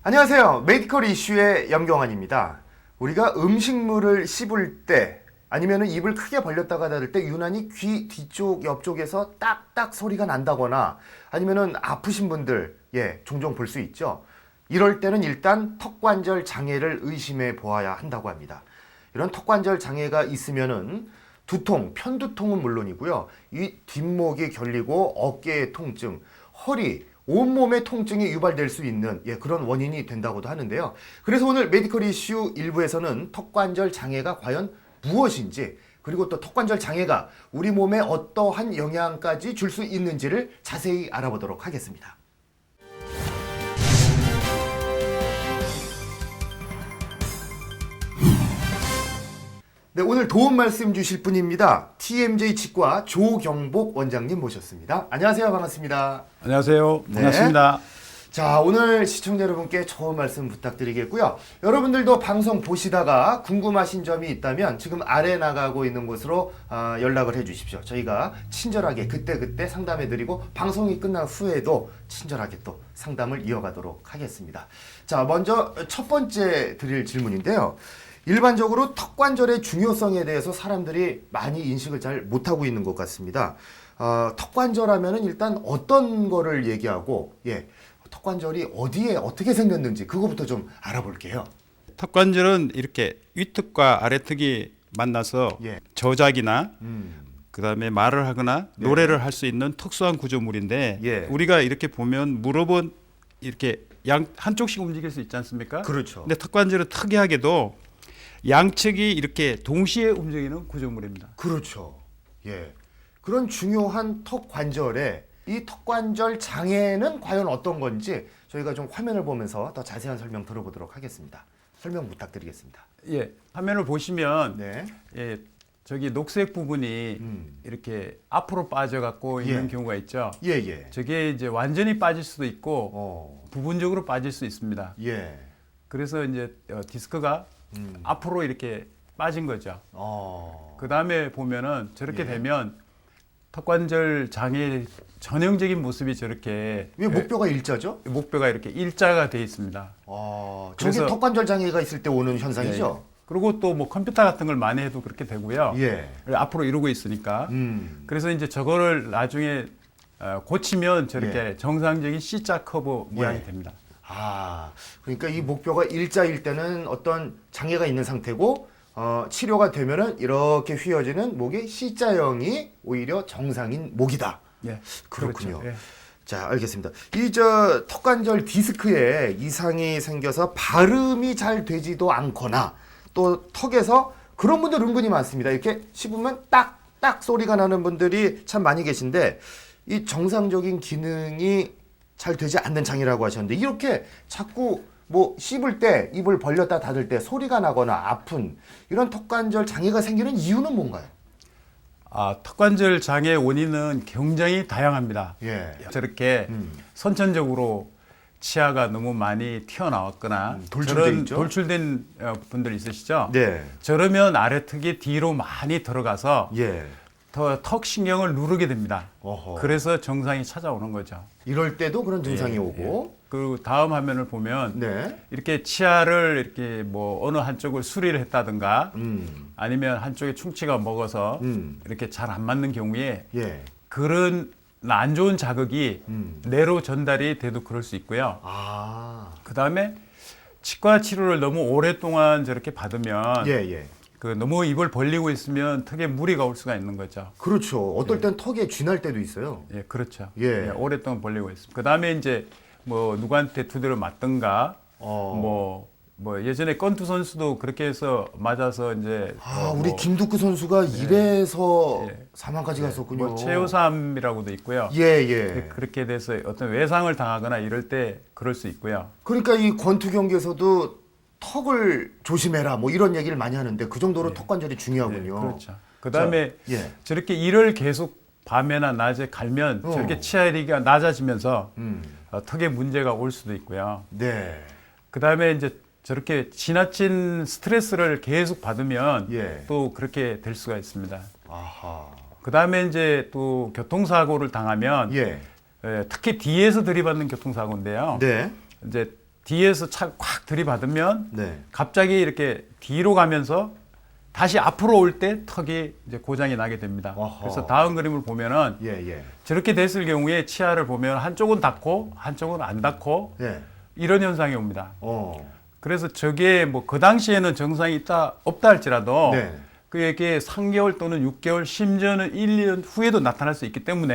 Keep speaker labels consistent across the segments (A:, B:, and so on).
A: 안녕하세요. 메디컬 이슈의 염경환입니다. 우리가 음식물을 씹을 때 아니면 입을 크게 벌렸다가 닫을 때 유난히 귀 뒤쪽 옆쪽에서 딱딱 소리가 난다거나 아니면 아프신 분들 종종 볼 수 있죠. 이럴 때는 일단 턱관절 장애를 의심해 보아야 한다고 합니다. 이런 턱관절 장애가 있으면은 두통, 편두통은 물론이고요. 이 뒷목이 결리고 어깨의 통증, 허리, 온몸의 통증이 유발될 수 있는 그런 원인이 된다고도 하는데요. 그래서 오늘 메디컬 이슈 1부에서는 턱관절 장애가 과연 무엇인지, 그리고 또 턱관절 장애가 우리 몸에 어떠한 영향까지 줄 수 있는지를 자세히 알아보도록 하겠습니다. 네, 오늘 도움 말씀 주실 분입니다. TMJ 치과 조경복 원장님 모셨습니다. 안녕하세요. 반갑습니다.
B: 안녕하세요. 반갑습니다.
A: 자, 오늘 시청자 여러분께 좋은 말씀 부탁드리겠고요. 여러분들도 방송 보시다가 궁금하신 점이 있다면 지금 아래 나가고 있는 곳으로 연락을 해 주십시오. 저희가 친절하게 그때그때 상담해드리고 방송이 끝난 후에도 친절하게 또 상담을 이어가도록 하겠습니다. 자, 먼저 첫 번째 드릴 질문인데요. 일반적으로 턱관절의 중요성에 대해서 사람들이 많이 인식을 잘 못하고 있는 것 같습니다. 턱관절 하면은 일단 어떤 거를 얘기하고, 턱관절이 어디에 어떻게 생겼는지 그거부터 좀 알아볼게요.
B: 턱관절은 이렇게 위턱과 아래턱이 만나서 저작이나 그다음에 말을 하거나 노래를 할 수 있는 특수한 구조물인데 우리가 이렇게 보면 무릎은 이렇게 한쪽씩 움직일 수 있지 않습니까?
A: 그렇죠.
B: 근데 턱관절은 특이하게도 양측이 이렇게 동시에 움직이는 구조물입니다.
A: 그렇죠. 그런 중요한 턱 관절에 이 턱관절 장애는 과연 어떤 건지 저희가 좀 화면을 보면서 더 자세한 설명 들어보도록 하겠습니다. 설명 부탁드리겠습니다.
B: 화면을 보시면 저기 녹색 부분이 이렇게 앞으로 빠져갖고 있는 경우가 있죠. 저게 이제 완전히 빠질 수도 있고 부분적으로 빠질 수 있습니다. 그래서 이제 디스크가 앞으로 이렇게 빠진 거죠. 그 다음에 보면은 저렇게 되면 턱관절 장애 전형적인 모습이 저렇게
A: 왜 목뼈가 일자죠?
B: 목뼈가 이렇게 일자가 돼 있습니다.
A: 저게 턱관절 장애가 있을 때 오는 현상이죠?
B: 그리고 또 뭐 컴퓨터 같은 걸 많이 해도 그렇게 되고요. 앞으로 이러고 있으니까. 그래서 이제 저거를 나중에 고치면 저렇게 정상적인 C자 커브 모양이 됩니다.
A: 그러니까 이 목뼈가 일자일 때는 어떤 장애가 있는 상태고 치료가 되면은 이렇게 휘어지는 목의 C자형이 오히려 정상인 목이다. 그렇군요.
B: 그렇죠.
A: 자, 알겠습니다. 이 턱관절 디스크에 이상이 생겨서 발음이 잘 되지도 않거나 또 턱에서 그런 분들 은근히 많습니다. 이렇게 씹으면 딱딱 소리가 나는 분들이 참 많이 계신데 이 정상적인 기능이 잘 되지 않는 장애라고 하셨는데 이렇게 자꾸 뭐 씹을 때 입을 벌렸다 닫을 때 소리가 나거나 아픈 이런 턱관절 장애가 생기는 이유는 뭔가요?
B: 턱관절 장애 원인은 굉장히 다양합니다. 저렇게 선천적으로 치아가 너무 많이 튀어나왔거나 돌출된 분들 있으시죠? 저러면 아래턱이 뒤로 많이 들어가서 더 턱 신경을 누르게 됩니다. 그래서 정상이 찾아오는 거죠.
A: 이럴 때도 그런 증상이 오고
B: 그리고 다음 화면을 보면 이렇게 치아를 이렇게 뭐 어느 한쪽을 수리를 했다든가 아니면 한쪽에 충치가 먹어서 이렇게 잘 안 맞는 경우에 그런 안 좋은 자극이 뇌로 전달이 돼도 그럴 수 있고요. 그 다음에 치과 치료를 너무 오랫동안 저렇게 받으면 그 너무 입을 벌리고 있으면 턱에 무리가 올 수가 있는 거죠.
A: 그렇죠. 어떨 땐 턱에 쥐날 때도 있어요.
B: 그렇죠. 오랫동안 벌리고 있습니다. 그 다음에 이제 뭐 누구한테 두드려 맞든가 뭐 예전에 권투 선수도 그렇게 해서 맞아서 이제
A: 우리 김두구 선수가 이래서 사망까지 갔었군요.
B: 뭐 체효삼이라고도 있고요. 그렇게 돼서 어떤 외상을 당하거나 이럴 때 그럴 수 있고요.
A: 그러니까 이 권투 경기에서도 턱을 조심해라 뭐 이런 얘기를 많이 하는데 그 정도로 턱관절이 중요하군요.
B: 그렇죠. 그 다음에 저렇게 이를 계속 밤에나 낮에 갈면 저렇게 치아리가 낮아지면서 턱에 문제가 올 수도 있고요. 그 다음에 이제 저렇게 지나친 스트레스를 계속 받으면 또 그렇게 될 수가 있습니다. 그 다음에 이제 또 교통사고를 당하면 특히 뒤에서 들이받는 교통사고인데요. 이제 뒤에서 차 꽉 들이받으면
A: 네.
B: 갑자기 이렇게 뒤로 가면서 다시 앞으로 올 때 턱이 이제 고장이 나게 됩니다.
A: 어허.
B: 그래서 다음 그림을 보면은
A: 예.
B: 저렇게 됐을 경우에 치아를 보면 한쪽은 닿고 한쪽은 안 닿고
A: 예.
B: 이런 현상이 옵니다.
A: 어.
B: 그래서 저게 뭐 그 당시에는 증상이 있다 없다 할지라도
A: 네.
B: 그게 3개월 또는 6개월 심지어는 1년 후에도 나타날 수 있기 때문에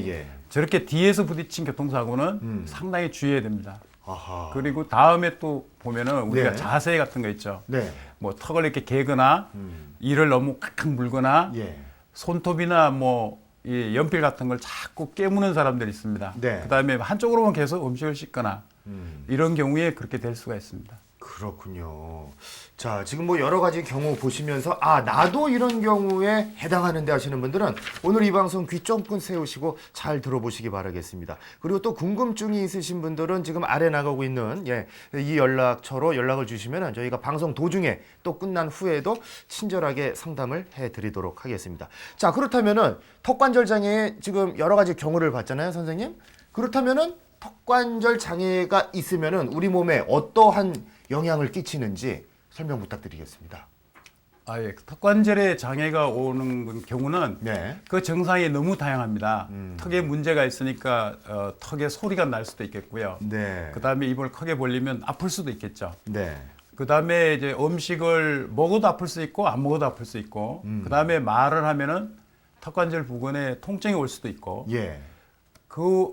A: 예.
B: 저렇게 뒤에서 부딪힌 교통사고는 상당히 주의해야 됩니다.
A: 아하.
B: 그리고 다음에 또 보면은 우리가
A: 네.
B: 자세 같은 거 있죠.
A: 네.
B: 뭐 턱을 이렇게 개거나 이를 너무 꽉 물거나
A: 예.
B: 손톱이나 뭐 이 연필 같은 걸 자꾸 깨무는 사람들이 있습니다.
A: 네.
B: 그다음에 한쪽으로만 계속 음식을 씻거나 이런 경우에 그렇게 될 수가 있습니다.
A: 그렇군요. 자, 지금 뭐 여러 가지 경우 보시면서 아, 나도 이런 경우에 해당하는데 하시는 분들은 오늘 이 방송 귀 쫑긋 세우시고 잘 들어보시기 바라겠습니다. 그리고 또 궁금증이 있으신 분들은 지금 아래 나가고 있는 이 연락처로 연락을 주시면 저희가 방송 도중에 또 끝난 후에도 친절하게 상담을 해드리도록 하겠습니다. 자, 그렇다면은 턱관절 장애에 지금 여러 가지 경우를 봤잖아요, 선생님. 그렇다면은 턱관절 장애가 있으면은 우리 몸에 어떠한 영향을 끼치는지 설명 부탁드리겠습니다.
B: 예. 턱관절에 장애가 오는 경우는
A: 네.
B: 그 증상이 너무 다양합니다. 턱에 문제가 있으니까 턱에 소리가 날 수도 있겠고요.
A: 네.
B: 그다음에 입을 크게 벌리면 아플 수도 있겠죠.
A: 네.
B: 그다음에 이제 음식을 먹어도 아플 수 있고 안 먹어도 아플 수 있고 그다음에 말을 하면은 턱관절 부근에 통증이 올 수도 있고
A: 예.
B: 그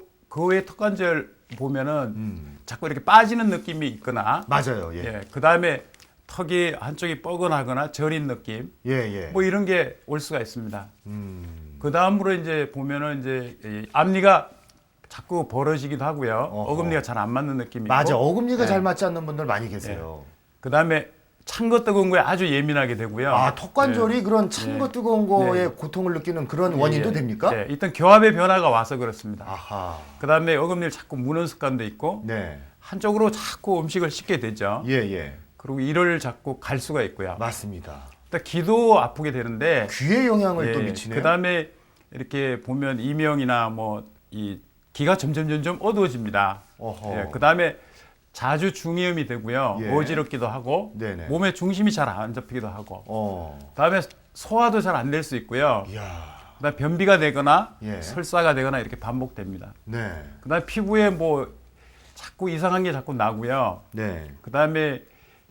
B: 외에 턱관절 보면은 자꾸 이렇게 빠지는 느낌이 있거나
A: 맞아요. 예.
B: 그다음에 턱이 한쪽이 뻐근하거나 저린 느낌
A: 예.
B: 뭐 이런 게 올 수가 있습니다. 그다음으로 이제 보면은 이제 이 앞니가 자꾸 벌어지기도 하고요.
A: 어허.
B: 어금니가 잘 안 맞는 느낌이
A: 맞아.
B: 있고
A: 어금니가
B: 네.
A: 잘 맞지 않는 분들 많이 계세요.
B: 그다음에 찬 거 뜨거운 거에 아주 예민하게 되고요.
A: 아, 턱관절이 그런 찬
B: 네.
A: 거 뜨거운 거에
B: 네.
A: 고통을 느끼는 그런 원인도 됩니까?
B: 네, 일단 교합의 변화가 와서 그렇습니다.
A: 아하.
B: 그다음에 어금니를 자꾸 무는 습관도 있고
A: 네.
B: 한쪽으로 자꾸 음식을 씹게 되죠.
A: 예.
B: 그리고 이를 자꾸 갈 수가 있고요.
A: 맞습니다.
B: 일단 귀도 아프게 되는데
A: 귀에 영향을 또 미치네요.
B: 그다음에 이렇게 보면 이명이나 뭐 이 귀가 점점 어두워집니다.
A: 어허.
B: 그다음에 자주 중이염이 되고요.
A: 예.
B: 어지럽기도 하고
A: 네네.
B: 몸의 중심이 잘 안 잡히기도 하고
A: 어.
B: 그다음에 소화도 잘 안 될 수 있고요.
A: 이야.
B: 그다음에 변비가 되거나
A: 예.
B: 설사가 되거나 이렇게 반복됩니다.
A: 네.
B: 그다음에 피부에 뭐 자꾸 이상한 게 자꾸 나고요.
A: 네.
B: 그다음에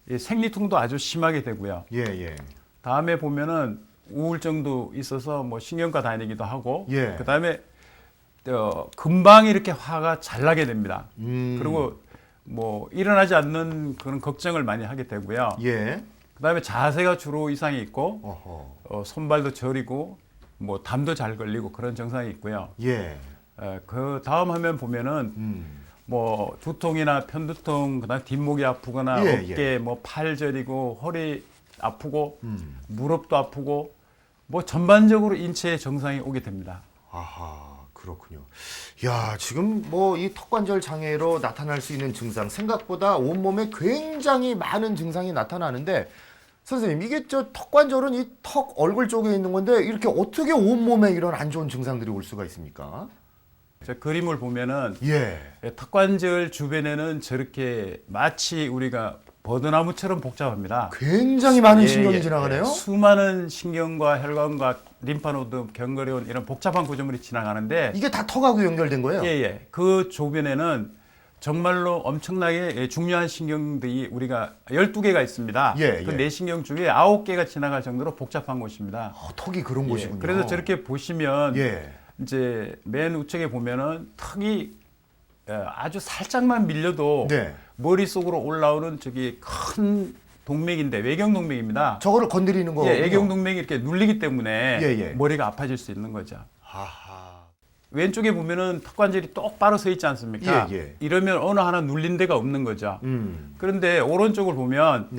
B: 이 생리통도 아주 심하게 되고요.
A: 예.
B: 다음에 보면은 우울증도 있어서 뭐 신경과 다니기도 하고
A: 예.
B: 그다음에 금방 이렇게 화가 잘 나게 됩니다. 그리고 뭐 일어나지 않는 그런 걱정을 많이 하게 되고요.
A: 예.
B: 그다음에 자세가 주로 이상이 있고
A: 어허.
B: 손발도 저리고 뭐 담도 잘 걸리고 그런 증상이 있고요.
A: 예.
B: 그 다음 화면 보면은 뭐 두통이나 편두통, 그다음 뒷목이 아프거나 어깨, 뭐 팔 저리고 허리 아프고 무릎도 아프고 뭐 전반적으로 인체에 증상이 오게 됩니다.
A: 아하. 그렇군요. 야, 지금 뭐 이 턱관절 장애로 나타날 수 있는 증상 생각보다 온몸에 굉장히 많은 증상이 나타나는데 선생님, 이게 저 턱관절은 이 턱 얼굴 쪽에 있는 건데 이렇게 어떻게 온몸에 이런 안 좋은 증상들이 올 수가 있습니까?
B: 저 그림을 보면은
A: 예.
B: 턱관절 주변에는 저렇게 마치 우리가 버드나무처럼 복잡합니다.
A: 굉장히 많은 신경이 지나가네요.
B: 수많은 신경과 혈관과 림파노드, 견거리온 이런 복잡한 구조물이 지나가는데
A: 이게 다 턱하고 연결된 거예요?
B: 그 주변에는 정말로 엄청나게 중요한 신경들이 우리가 12개가 있습니다. 그 뇌신경 중에 9개가 지나갈 정도로 복잡한 곳입니다.
A: 턱이 그런 곳이군요.
B: 그래서 저렇게 보시면 이제 맨 우측에 보면은 턱이 아주 살짝만 밀려도 머릿속으로 올라오는 저기 큰 동맥인데 외경동맥입니다.
A: 저거를 건드리는 거군요.
B: 외경동맥이 이렇게 눌리기 때문에 머리가 아파질 수 있는 거죠. 왼쪽에 보면은 턱관절이 똑바로 서 있지 않습니까? 이러면 어느 하나 눌린 데가 없는 거죠. 그런데 오른쪽을 보면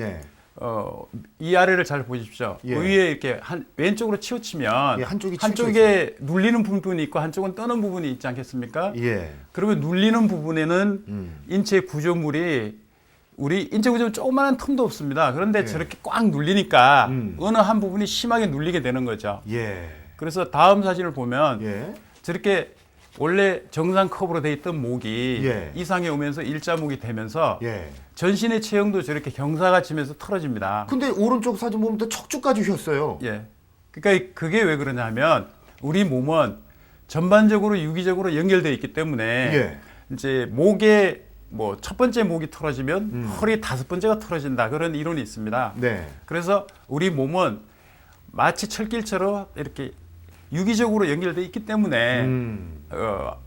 B: 이 아래를 잘 보십시오. 그 위에 이렇게 왼쪽으로 치우치면 한쪽에 눌리는 부분이 있고 한쪽은 떠는 부분이 있지 않겠습니까? 그러면 눌리는 부분에는 인체 구조물이 우리 인체 구조물 조그마한 틈도 없습니다. 그런데 저렇게 꽉 눌리니까 어느 한 부분이 심하게 눌리게 되는 거죠. 그래서 다음 사진을 보면 저렇게 원래 정상 컵으로 돼 있던 목이
A: 예.
B: 이상이 오면서 일자목이 되면서
A: 예.
B: 전신의 체형도 저렇게 경사가 치면서 틀어집니다.
A: 근데 오른쪽 사진 보면 또 척추까지 휘었어요.
B: 예. 그러니까 그게 왜 그러냐면 우리 몸은 전반적으로 유기적으로 연결되어 있기 때문에
A: 예.
B: 이제 목에 뭐 첫 번째 목이 틀어지면 허리 다섯 번째가 틀어진다 그런 이론이 있습니다.
A: 네.
B: 그래서 우리 몸은 마치 철길처럼 이렇게 유기적으로 연결되어 있기 때문에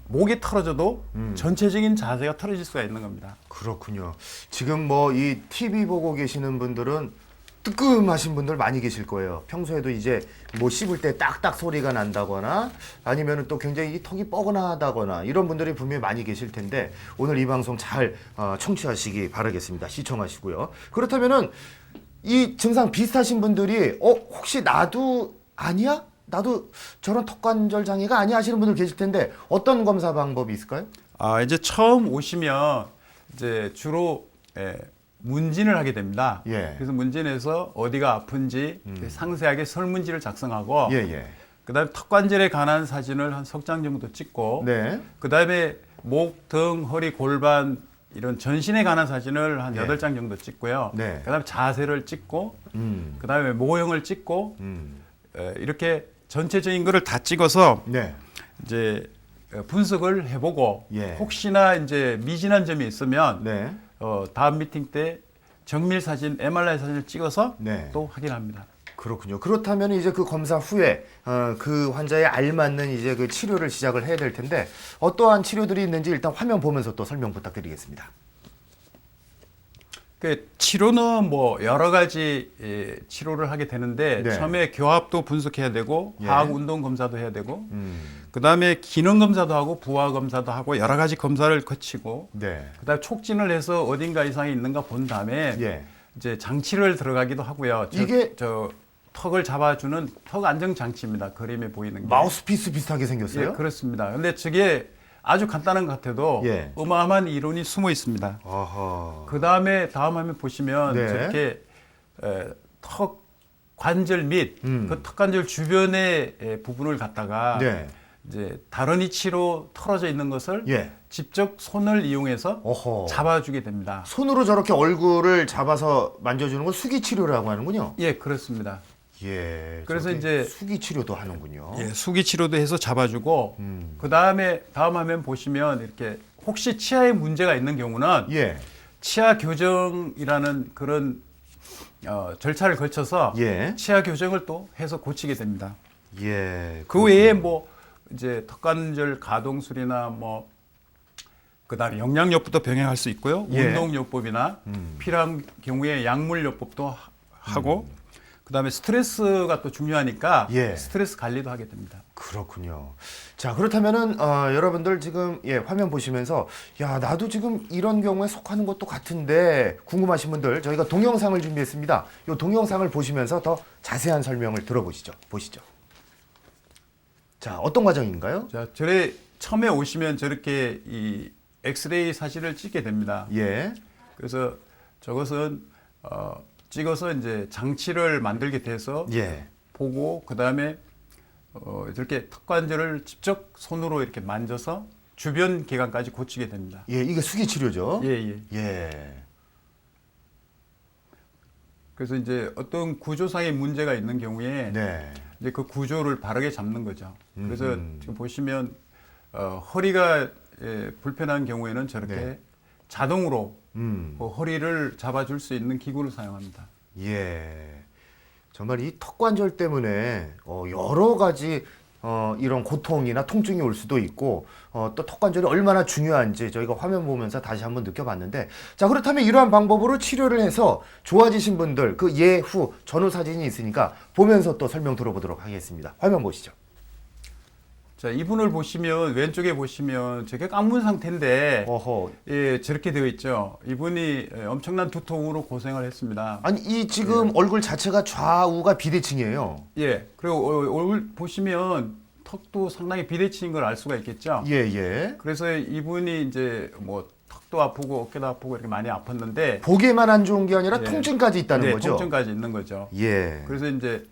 B: 목이 틀어져도 전체적인 자세가 틀어질 수가 있는 겁니다.
A: 그렇군요. 지금 뭐 이 TV 보고 계시는 분들은 뜨끔하신 분들 많이 계실 거예요. 평소에도 이제 뭐 씹을 때 딱딱 소리가 난다거나 아니면은 또 굉장히 이 턱이 뻐근하다거나 이런 분들이 분명히 많이 계실 텐데 오늘 이 방송 잘 청취하시기 바라겠습니다. 시청하시고요. 그렇다면은 이 증상 비슷하신 분들이 혹시 나도 아니야? 나도 저런 턱관절 장애가 아니야 하시는 분들 계실 텐데 어떤 검사 방법이 있을까요?
B: 이제 처음 오시면 이제 주로 문진을 하게 됩니다.
A: 예.
B: 그래서 문진에서 어디가 아픈지 상세하게 설문지를 작성하고
A: 예.
B: 그다음에 턱관절에 관한 사진을 한 석 장 정도 찍고
A: 네.
B: 그다음에 목, 등, 허리, 골반 이런 전신에 관한 사진을 한
A: 예.
B: 8장 정도 찍고요.
A: 네.
B: 그다음에 자세를 찍고 그다음에 모형을 찍고 이렇게 전체적인 거를 다 찍어서
A: 네.
B: 이제 분석을 해보고
A: 예.
B: 혹시나 이제 미진한 점이 있으면
A: 네.
B: 다음 미팅 때 정밀 사진, MRI 사진을 찍어서
A: 네.
B: 또 확인합니다.
A: 그렇군요. 그렇다면 이제 그 검사 후에 그 환자에 알맞는 이제 그 치료를 시작을 해야 될 텐데 어떠한 치료들이 있는지 일단 화면 보면서 또 설명 부탁드리겠습니다.
B: 그 치료는 뭐 여러 가지 치료를 하게 되는데
A: 네.
B: 처음에 교합도 분석해야 되고
A: 예.
B: 화학 운동 검사도 해야 되고 그다음에 기능 검사도 하고 부하 검사도 하고 여러 가지 검사를 거치고
A: 네.
B: 그다음에 촉진을 해서 어딘가 이상이 있는가 본 다음에
A: 예.
B: 이제 장치를 들어가기도 하고요.
A: 이게
B: 저 턱을 잡아주는 턱 안정 장치입니다. 그림에 보이는 게.
A: 마우스피스 비슷하게 생겼어요?
B: 예, 그렇습니다. 근데 저게 아주 간단한 것 같아도
A: 예.
B: 어마어마한 이론이 숨어 있습니다.
A: 아하.
B: 그 다음에 다음 화면 보시면
A: 네.
B: 저렇게 턱 관절 및 그 턱 관절 주변의 부분을 갖다가
A: 네.
B: 이제 다른 이치로 털어져 있는 것을
A: 예.
B: 직접 손을 이용해서
A: 어허.
B: 잡아주게 됩니다.
A: 손으로 저렇게 얼굴을 잡아서 만져주는 걸 수기 치료라고 하는군요.
B: 예, 그렇습니다.
A: 예.
B: 그래서
A: 저렇게
B: 이제
A: 수기 치료도 하는군요.
B: 예, 수기 치료도 해서 잡아주고 그 다음에 다음 화면 보시면 이렇게 혹시 치아에 문제가 있는 경우는
A: 예.
B: 치아 교정이라는 그런 절차를 거쳐서
A: 예.
B: 치아 교정을 또 해서 고치게 됩니다.
A: 예.
B: 그 외에 뭐 이제 턱관절 가동술이나 뭐 그다음에 영양요법도 병행할 수 있고요.
A: 예.
B: 운동요법이나 필요한 경우에 약물요법도 하고 그다음에 스트레스가 또 중요하니까
A: 예.
B: 스트레스 관리도 하게 됩니다.
A: 그렇군요. 자, 그렇다면은 여러분들 지금 화면 보시면서 야, 나도 지금 이런 경우에 속하는 것도 같은데 궁금하신 분들 저희가 동영상을 준비했습니다. 이 동영상을 보시면서 더 자세한 설명을 들어보시죠. 보시죠. 자, 어떤 과정인가요?
B: 자, 저래 처음에 오시면 저렇게 이 엑스레이 사진을 찍게 됩니다.
A: 예.
B: 그래서 저것은 찍어서 이제 장치를 만들게 돼서
A: 예.
B: 보고 그다음에 이렇게 턱관절을 직접 손으로 이렇게 만져서 주변 기관까지 고치게 됩니다.
A: 예, 이게 수기 치료죠.
B: 예.
A: 예.
B: 그래서 이제 어떤 구조상의 문제가 있는 경우에
A: 네.
B: 이제 그 구조를 바르게 잡는 거죠. 그래서 지금 보시면 허리가 불편한 경우에는 저렇게
A: 네.
B: 자동으로 허리를 잡아줄 수 있는 기구를 사용합니다.
A: 예. 정말 이 턱관절 때문에 여러 가지 이런 고통이나 통증이 올 수도 있고 또 턱관절이 얼마나 중요한지 저희가 화면 보면서 다시 한번 느껴봤는데 자, 그렇다면 이러한 방법으로 치료를 해서 좋아지신 분들 그 예후 전후 사진이 있으니까 보면서 또 설명 들어보도록 하겠습니다. 화면 보시죠.
B: 자, 이분을 보시면 왼쪽에 보시면 저게 깡문 상태인데
A: 어허.
B: 예, 저렇게 되어 있죠. 이분이 엄청난 두통으로 고생을 했습니다.
A: 아니 이 지금 얼굴 자체가 좌우가 비대칭이에요.
B: 예. 그리고 얼굴 보시면 턱도 상당히 비대칭인 걸 알 수가 있겠죠.
A: 예.
B: 그래서 이분이 이제 뭐 턱도 아프고 어깨도 아프고 이렇게 많이 아팠는데
A: 보기에만 안 좋은 게 아니라
B: 예.
A: 통증까지 있다는
B: 네,
A: 거죠.
B: 통증까지 있는 거죠.
A: 예.
B: 그래서 이제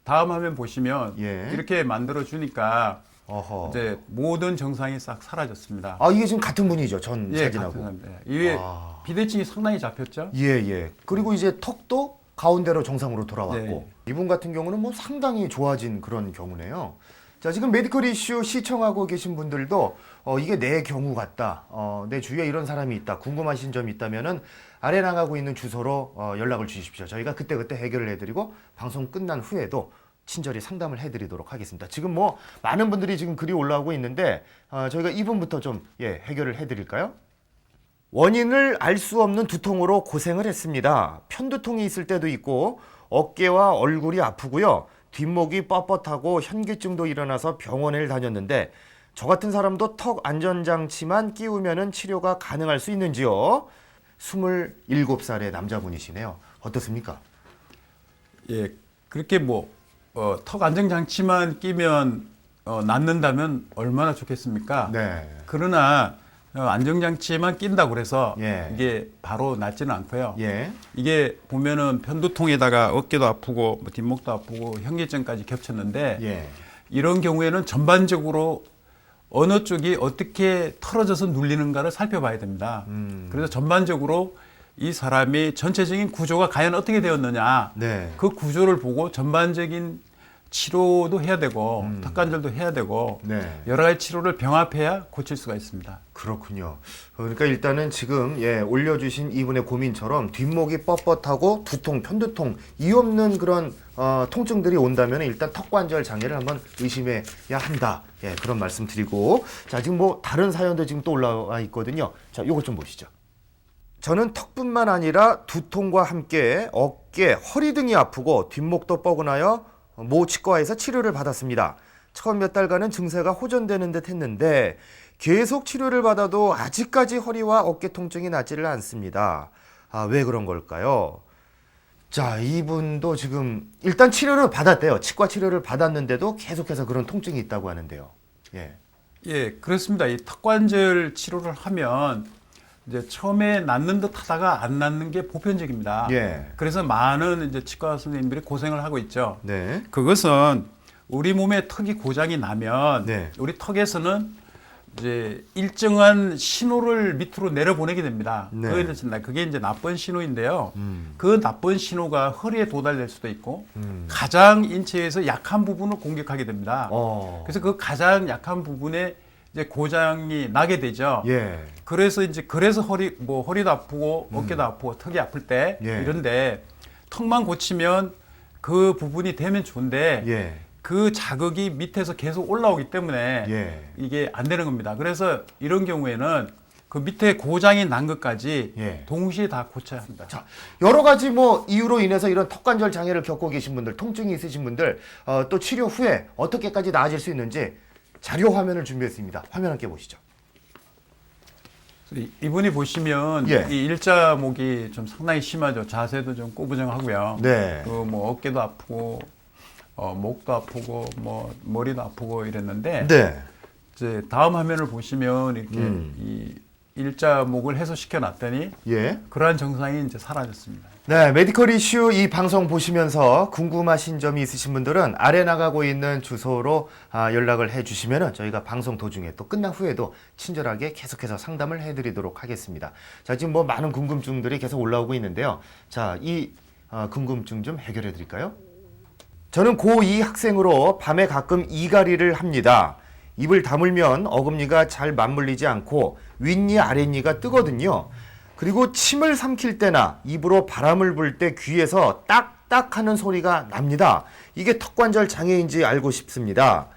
B: 다음 화면 보시면
A: 예.
B: 이렇게 만들어 주니까
A: 어허.
B: 이제 모든 증상이 싹 사라졌습니다.
A: 아, 이게 지금 같은 분이죠. 전
B: 예,
A: 사진하고.
B: 같은 사람입니다. 이게 비대칭이 상당히 잡혔죠.
A: 예, 예. 그리고 이제 턱도 가운데로 정상으로 돌아왔고.
B: 네.
A: 이분 같은 경우는 뭐 상당히 좋아진 그런 경우네요. 자, 지금 메디컬 이슈 시청하고 계신 분들도 이게 내 경우 같다. 내 주위에 이런 사람이 있다. 궁금하신 점이 있다면은 아래 나가고 있는 주소로 연락을 주십시오. 저희가 그때그때 해결을 해드리고 방송 끝난 후에도 친절히 상담을 해드리도록 하겠습니다. 지금 뭐 많은 분들이 지금 글이 올라오고 있는데 저희가 이분부터 좀 해결을 해드릴까요? 원인을 알 수 없는 두통으로 고생을 했습니다. 편두통이 있을 때도 있고 어깨와 얼굴이 아프고요. 뒷목이 뻣뻣하고 현기증도 일어나서 병원을 다녔는데 저 같은 사람도 턱 안전장치만 끼우면 치료가 가능할 수 있는지요? 27살의 남자분이시네요. 어떻습니까?
B: 예, 그렇게 뭐 턱 안정장치만 끼면 낫는다면 얼마나 좋겠습니까?
A: 네.
B: 그러나 안정장치만 낀다고 그래서
A: 예.
B: 이게 바로 낫지는 않고요.
A: 예.
B: 이게 보면은 편두통에다가 어깨도 아프고 뭐 뒷목도 아프고 현기증까지 겹쳤는데
A: 예.
B: 이런 경우에는 전반적으로 어느 쪽이 어떻게 털어져서 눌리는가를 살펴봐야 됩니다. 그래서 전반적으로 이 사람이 전체적인 구조가 과연 어떻게 되었느냐,
A: 네.
B: 그 구조를 보고 전반적인 치료도 해야 되고 턱관절도 해야 되고
A: 네.
B: 여러 가지 치료를 병합해야 고칠 수가 있습니다.
A: 그렇군요. 그러니까 일단은 지금 올려주신 이분의 고민처럼 뒷목이 뻣뻣하고 두통, 편두통, 이유 없는 그런 통증들이 온다면 일단 턱관절 장애를 한번 의심해야 한다. 그런 말씀 드리고, 자, 지금 뭐 다른 사연도 지금 또 올라와 있거든요. 자, 요것 좀 보시죠. 저는 턱뿐만 아니라 두통과 함께 어깨, 허리 등이 아프고 뒷목도 뻐근하여 모 치과에서 치료를 받았습니다. 처음 몇 달간은 증세가 호전되는 듯 했는데 계속 치료를 받아도 아직까지 허리와 어깨 통증이 낫지를 않습니다. 왜 그런 걸까요? 자, 이분도 지금 일단 치료를 받았대요. 치과 치료를 받았는데도 계속해서 그런 통증이 있다고 하는데요.
B: 예, 그렇습니다. 이 턱관절 치료를 하면 이제 처음에 낫는 듯 하다가 안 낫는 게 보편적입니다.
A: 예.
B: 그래서 많은 이제 치과 선생님들이 고생을 하고 있죠.
A: 네.
B: 그것은 우리 몸에 턱이 고장이 나면
A: 네.
B: 우리 턱에서는 이제 일정한 신호를 밑으로 내려보내게 됩니다.
A: 네.
B: 그게 이제 나쁜 신호인데요. 그 나쁜 신호가 허리에 도달될 수도 있고 가장 인체에서 약한 부분을 공격하게 됩니다. 그래서 그 가장 약한 부분에 이제 고장이 나게 되죠.
A: 예.
B: 그래서 허리도 아프고 어깨도 아프고 턱이 아플 때 이런데 턱만 고치면 그 부분이 되면 좋은데 그 자극이 밑에서 계속 올라오기 때문에 이게 안 되는 겁니다. 그래서 이런 경우에는 그 밑에 고장이 난 것까지 동시에 다 고쳐야 합니다.
A: 자, 여러 가지 뭐 이유로 인해서 이런 턱관절 장애를 겪고 계신 분들, 통증이 있으신 분들, 또 치료 후에 어떻게까지 나아질 수 있는지 자료 화면을 준비했습니다. 화면 함께 보시죠.
B: 이분이 보시면 이 일자목이 좀 상당히 심하죠. 자세도 좀 꼬부정하고요.
A: 네.
B: 그 뭐 어깨도 아프고 목도 아프고 뭐 머리도 아프고 이랬는데 이제 다음 화면을 보시면 이렇게 이 일자목을 해소시켜 놨더니 그러한 증상이 이제 사라졌습니다.
A: 네, 메디컬 이슈 이 방송 보시면서 궁금하신 점이 있으신 분들은 아래 나가고 있는 주소로 연락을 해주시면 저희가 방송 도중에 또 끝난 후에도 친절하게 계속해서 상담을 해드리도록 하겠습니다. 자, 지금 뭐 많은 궁금증들이 계속 올라오고 있는데요. 자, 이 궁금증 좀 해결해 드릴까요? 저는 고2 학생으로 밤에 가끔 이갈이를 합니다. 입을 다물면 어금니가 잘 맞물리지 않고 윗니 아랫니가 뜨거든요. 그리고 침을 삼킬 때나 입으로 바람을 불 때 귀에서 딱딱 하는 소리가 납니다. 이게 턱관절 장애인지 알고 싶습니다.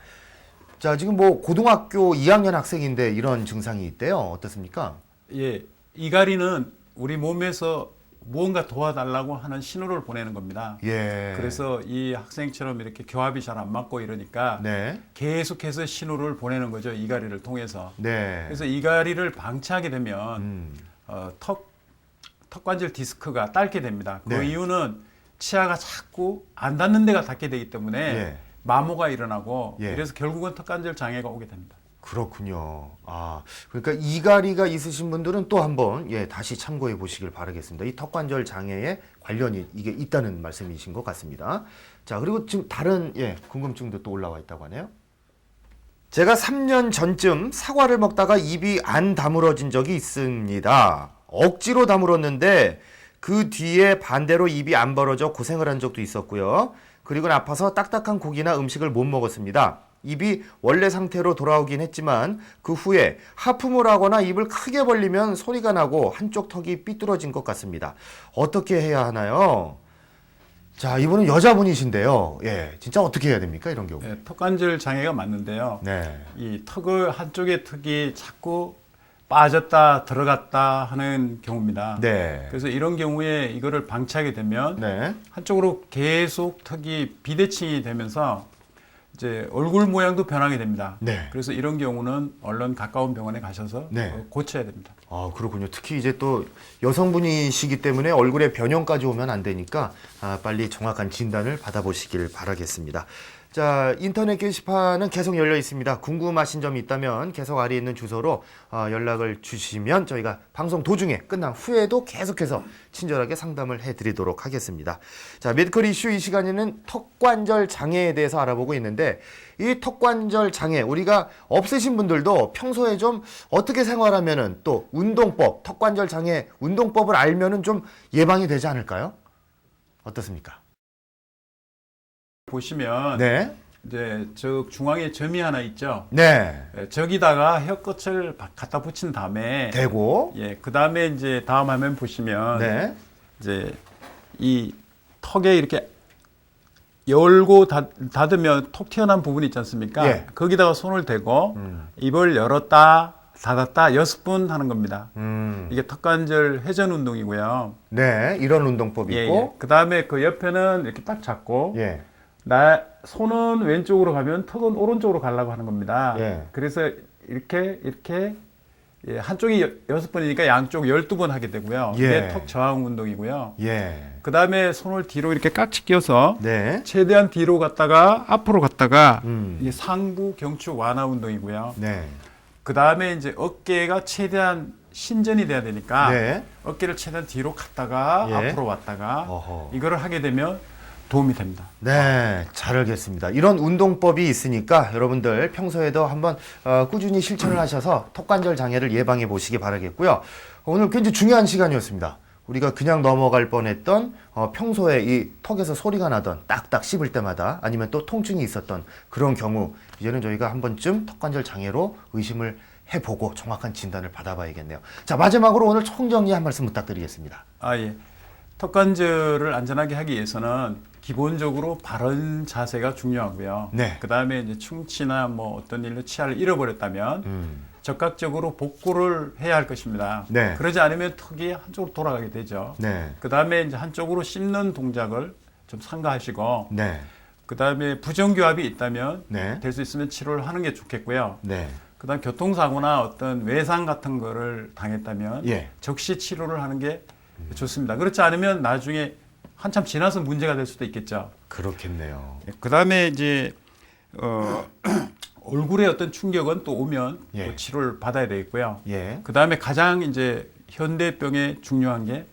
A: 자, 지금 뭐 고등학교 2학년 학생인데 이런 증상이 있대요. 어떻습니까?
B: 예, 이갈이는 우리 몸에서 무언가 도와달라고 하는 신호를 보내는 겁니다. 그래서 이 학생처럼 이렇게 교합이 잘 안 맞고 이러니까 계속해서 신호를 보내는 거죠. 이갈이를 통해서. 그래서 이갈이를 방치하게 되면 턱관절 디스크가 닳게 됩니다. 그 이유는 치아가 자꾸 안 닿는 데가 닿게 되기 때문에 마모가 일어나고 그래서 결국은 턱관절 장애가 오게 됩니다.
A: 그렇군요. 그러니까 이갈이가 있으신 분들은 또 한번 다시 참고해 보시길 바라겠습니다. 이 턱관절 장애에 관련이 이게 있다는 말씀이신 것 같습니다. 자, 그리고 지금 다른 궁금증도 또 올라와 있다고 하네요. 제가 3년 전쯤 사과를 먹다가 입이 안 다물어진 적이 있습니다. 억지로 다물었는데 그 뒤에 반대로 입이 안 벌어져 고생을 한 적도 있었고요. 그리고 아파서 딱딱한 고기나 음식을 못 먹었습니다. 입이 원래 상태로 돌아오긴 했지만 그 후에 하품을 하거나 입을 크게 벌리면 소리가 나고 한쪽 턱이 삐뚤어진 것 같습니다. 어떻게 해야 하나요? 자, 이분은 여자분이신데요. 예, 진짜 어떻게 해야 됩니까? 이런 경우.
B: 네, 턱관절 장애가 맞는데요.
A: 네.
B: 이 턱을 한쪽의 턱이 자꾸 빠졌다 들어갔다 하는 경우입니다.
A: 네.
B: 그래서 이런 경우에 이거를 방치하게 되면
A: 네.
B: 한쪽으로 계속 턱이 비대칭이 되면서 이제 얼굴 모양도 변하게 됩니다.
A: 네.
B: 그래서 이런 경우는 얼른 가까운 병원에 가셔서
A: 네.
B: 고쳐야 됩니다.
A: 아, 그렇군요. 특히 이제 또 여성분이시기 때문에 얼굴에 변형까지 오면 안 되니까 빨리 정확한 진단을 받아보시길 바라겠습니다. 자, 인터넷 게시판은 계속 열려 있습니다. 궁금하신 점이 있다면 계속 아래에 있는 주소로 연락을 주시면 저희가 방송 도중에 끝난 후에도 계속해서 친절하게 상담을 해드리도록 하겠습니다. 자, 메디컬 이슈 이 시간에는 턱관절 장애에 대해서 알아보고 있는데 이 턱관절 장애 우리가 없으신 분들도 평소에 좀 어떻게 생활하면은 또 운동법, 턱관절 장애 운동법을 알면은 좀 예방이 되지 않을까요? 어떻습니까?
B: 보시면
A: 네.
B: 이제 저 중앙에 점이 하나 있죠.
A: 네.
B: 저기다가 혀끝을 갖다 붙인 다음에
A: 대고.
B: 예, 그 다음에 이제 다음 화면 보시면
A: 네.
B: 이제 이 턱에 이렇게 열고 닫으면 톡 튀어나온 부분이 있지 않습니까?
A: 예.
B: 거기다가 손을 대고 입을 열었다 닫았다 6번 하는 겁니다. 이게 턱관절 회전 운동이고요.
A: 네. 이런 운동법이
B: 예,
A: 있고.
B: 예. 그 다음에 그 옆에는 이렇게 딱 잡고
A: 예.
B: 손은 왼쪽으로 가면 턱은 오른쪽으로 가려고 하는 겁니다.
A: 예.
B: 그래서 이렇게 예, 한쪽이 6번이니까 양쪽 12번 하게 되고요.
A: 예.
B: 이게 턱 저항 운동이고요.
A: 예.
B: 그 다음에 손을 뒤로 이렇게 깍지 껴서
A: 네.
B: 최대한 뒤로 갔다가 앞으로 갔다가 이게
A: 음.
B: 상부 경추 완화 운동이고요.
A: 네.
B: 그 다음에 이제 어깨가 최대한 신전이 돼야 되니까
A: 네.
B: 어깨를 최대한 뒤로 갔다가
A: 예.
B: 앞으로 왔다가
A: 어허.
B: 이거를 하게 되면 도움이 됩니다.
A: 네, 잘 알겠습니다. 이런 운동법이 있으니까 여러분들 평소에도 한번 꾸준히 실천을 하셔서 턱관절 장애를 예방해 보시기 바라겠고요. 오늘 굉장히 중요한 시간이었습니다. 우리가 그냥 넘어갈 뻔했던 평소에 이 턱에서 소리가 나던 딱딱 씹을 때마다 아니면 또 통증이 있었던 그런 경우 이제는 저희가 한 번쯤 턱관절 장애로 의심을 해보고 정확한 진단을 받아봐야겠네요. 자, 마지막으로 오늘 총정리 한 말씀 부탁드리겠습니다.
B: 예. 턱관절을 안전하게 하기 위해서는 기본적으로 바른 자세가 중요하고요.
A: 네.
B: 그 다음에 이제 충치나 뭐 어떤 일로 치아를 잃어버렸다면 적극적으로 복구를 해야 할 것입니다.
A: 네.
B: 그러지 않으면 턱이 한쪽으로 돌아가게 되죠.
A: 네.
B: 그 다음에 이제 한쪽으로 씹는 동작을 좀 삼가하시고,
A: 네.
B: 그 다음에 부정교합이 있다면
A: 네.
B: 될 수 있으면 치료를 하는 게 좋겠고요.
A: 네.
B: 그 다음 교통사고나 어떤 외상 같은 거를 당했다면
A: 예.
B: 적시 치료를 하는 게 좋습니다. 그렇지 않으면 나중에 한참 지나서 문제가 될 수도 있겠죠.
A: 그렇겠네요.
B: 그 다음에 이제 얼굴에 어떤 충격은 또 오면
A: 예.
B: 또 치료를 받아야 되겠고요.
A: 예.
B: 그 다음에 가장 이제 현대병에 중요한 게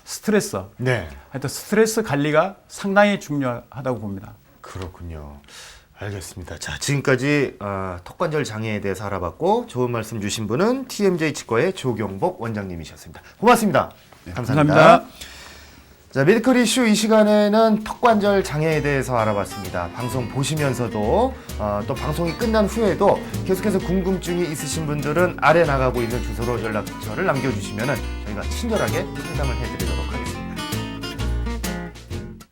B: 스트레스.
A: 네.
B: 하여튼 스트레스 관리가 상당히 중요하다고 봅니다.
A: 그렇군요. 알겠습니다. 자, 지금까지 턱관절 장애에 대해서 알아봤고 좋은 말씀 주신 분은 TMJ 치과의 조경복 원장님이셨습니다. 고맙습니다. 감사합니다.
B: 감사합니다.
A: 자, 메디컬 이슈 이 시간에는 턱관절 장애에 대해서 알아봤습니다. 방송 보시면서도 또 방송이 끝난 후에도 계속해서 궁금증이 있으신 분들은 아래 나가고 있는 주소로 연락처를 남겨주시면 저희가 친절하게 상담을 해드리도록